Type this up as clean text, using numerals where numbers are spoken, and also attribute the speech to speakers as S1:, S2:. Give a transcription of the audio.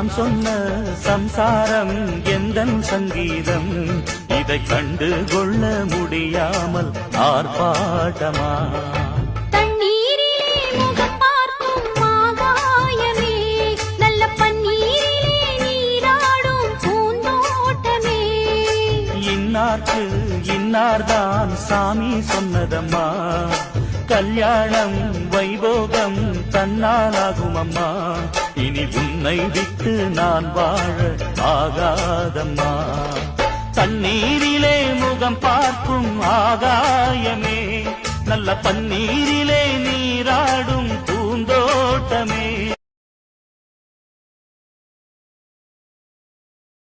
S1: நான் சொன்ன சம்சாரம் எந்தன் சங்கீதம் இதை கண்டு கொள்ள முடியாமல் ஆர்ப்பாட்டமா இன்னார்க்கு இன்னார்தான் சாமி சொன்னதம்மா கல்யாணம் வைபோகம் தன்னாலாகும் அம்மா இனி உன்னை விட்டு நான் வாழ ஆகாதம்மா தண்ணீரிலே முகம் பார்க்கும் ஆகாயமே நல்ல பன்னீரிலே நீராடும் பூந்தோட்டமே